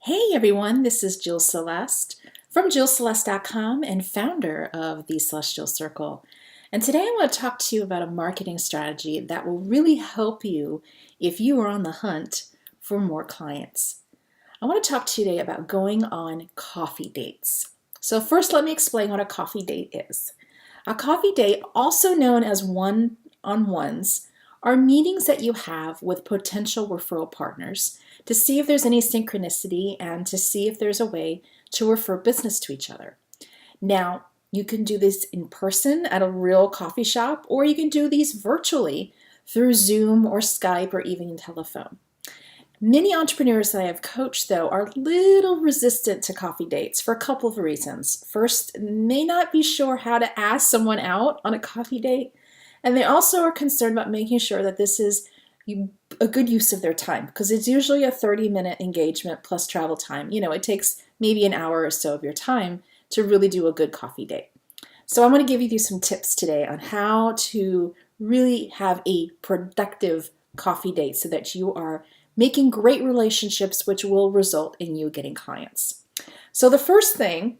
Hey everyone, this is Jill Celeste from JillCeleste.com and founder of the Celestial Circle. And today I want to talk to you about a marketing strategy that will really help you if you are on the hunt for more clients. I want to talk to you today about going on coffee dates. So first, let me explain what a coffee date is. A coffee date, also known as one-on-ones, are meetings that you have with potential referral partners to see if there's any synchronicity and to see if there's a way to refer business to each other. Now, you can do this in person at a real coffee shop, or you can do these virtually through Zoom or Skype or even telephone. Many entrepreneurs that I have coached, though, are a little resistant to coffee dates for a couple of reasons. First, may not be sure how to ask someone out on a coffee date, and they also are concerned about making sure that this is a good use of their time, because it's usually a 30-minute engagement plus travel time. It takes maybe an hour or so of your time to really do a good coffee date. So I'm going to give you some tips today on how to really have a productive coffee date so that you are making great relationships, which will result in you getting clients. So the first thing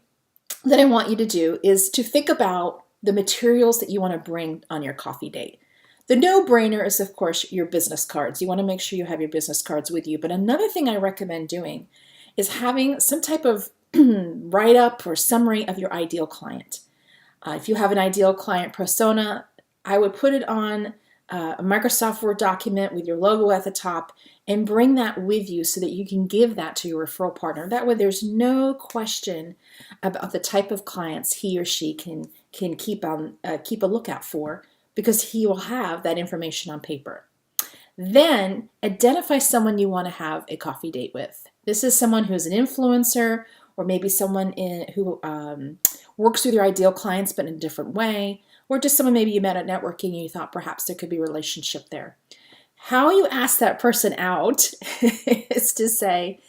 that I want you to do is to think about the materials that you want to bring on your coffee date. The no-brainer is, of course, your business cards. You want to make sure you have your business cards with you. But another thing I recommend doing is having some type of write-up or summary of your ideal client. If you have an ideal client persona, I would put it on a Microsoft Word document with your logo at the top and bring that with you so that you can give that to your referral partner. That way there's no question about the type of clients he or she can keep a lookout for, because he will have that information on paper. Then identify someone you want to have a coffee date with. This is someone who's an influencer, or maybe someone who works with your ideal clients but in a different way, or just someone maybe you met at networking and you thought perhaps there could be a relationship there. How you ask that person out is to say,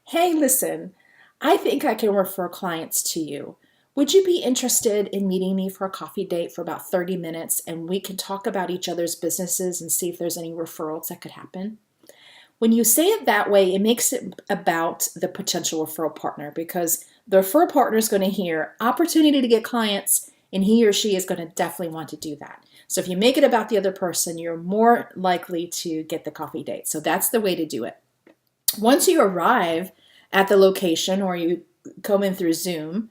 hey, listen, I think I can refer clients to you. Would you be interested in meeting me for a coffee date for about 30 minutes and we can talk about each other's businesses and see if there's any referrals that could happen? When you say it that way, it makes it about the potential referral partner, because the referral partner is going to hear opportunity to get clients, and he or she is going to definitely want to do that. So if you make it about the other person, you're more likely to get the coffee date. So that's the way to do it. Once you arrive at the location or you come in through Zoom,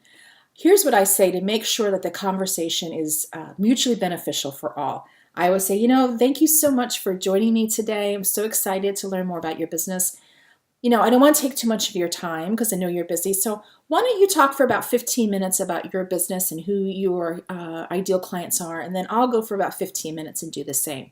here's what I say to make sure that the conversation is mutually beneficial for all. I always say, thank you so much for joining me today. I'm so excited to learn more about your business. I don't want to take too much of your time because I know you're busy. So why don't you talk for about 15 minutes about your business and who your ideal clients are, and then I'll go for about 15 minutes and do the same.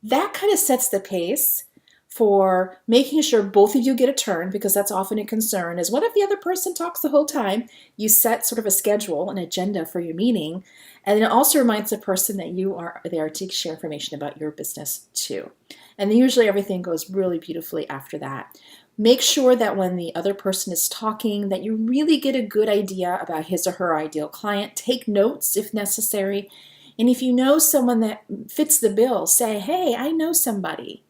That kind of sets the pace for making sure both of you get a turn, because that's often a concern, is what if the other person talks the whole time? You set sort of a schedule, an agenda for your meeting, and it also reminds the person that you are there to share information about your business too. And then usually everything goes really beautifully after that. Make sure that when the other person is talking, that you really get a good idea about his or her ideal client. Take notes if necessary. And if you know someone that fits the bill, say, hey, I know somebody.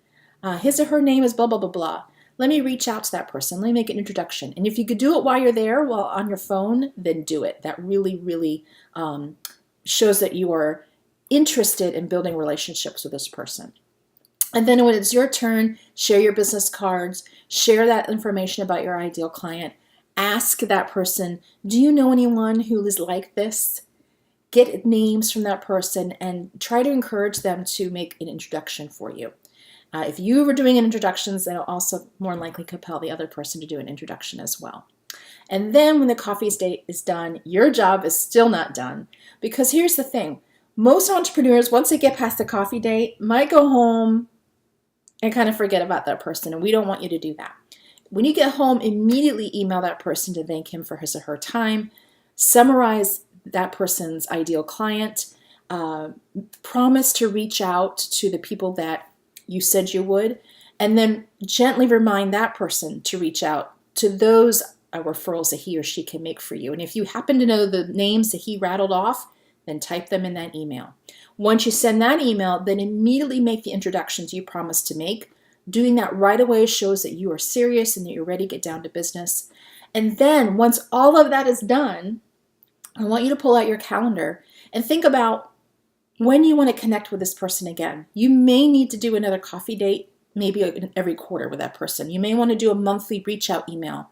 His or her name is blah, blah, blah, blah. Let me reach out to that person. Let me make an introduction. And if you could do it while you're there, while on your phone, then do it. That really, really shows that you are interested in building relationships with this person. And then when it's your turn, share your business cards, share that information about your ideal client. Ask that person, do you know anyone who is like this? Get names from that person and try to encourage them to make an introduction for you. If you were doing introductions, that'll also more likely compel the other person to do an introduction as well. And then when the coffee date is done, your job is still not done. Because here's the thing. Most entrepreneurs, once they get past the coffee date, might go home and kind of forget about that person. And we don't want you to do that. When you get home, immediately email that person to thank him for his or her time. Summarize that person's ideal client. Promise to reach out to the people that you said you would, and then gently remind that person to reach out to those referrals that he or she can make for you. And if you happen to know the names that he rattled off, then type them in that email. Once you send that email, then immediately make the introductions you promised to make. Doing that right away shows that you are serious and that you're ready to get down to business. And then once all of that is done, I want you to pull out your calendar and think about when you want to connect with this person again. You may need to do another coffee date, maybe every quarter with that person. You may want to do a monthly reach out email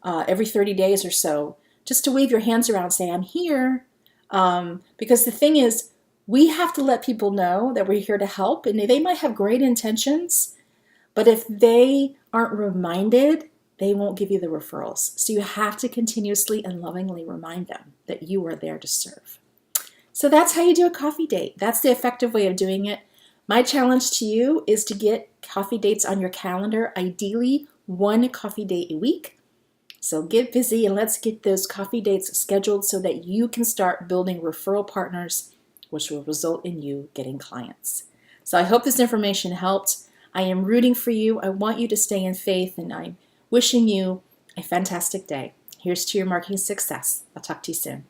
every 30 days or so, just to wave your hands around and say, I'm here. Because the thing is, we have to let people know that we're here to help, and they might have great intentions, but if they aren't reminded, they won't give you the referrals. So you have to continuously and lovingly remind them that you are there to serve. So that's how you do a coffee date. That's the effective way of doing it. My challenge to you is to get coffee dates on your calendar, ideally 1 coffee date a week. So get busy and let's get those coffee dates scheduled so that you can start building referral partners, which will result in you getting clients. So I hope this information helped. I am rooting for you. I want you to stay in faith, and I'm wishing you a fantastic day. Here's to your marketing success. I'll talk to you soon.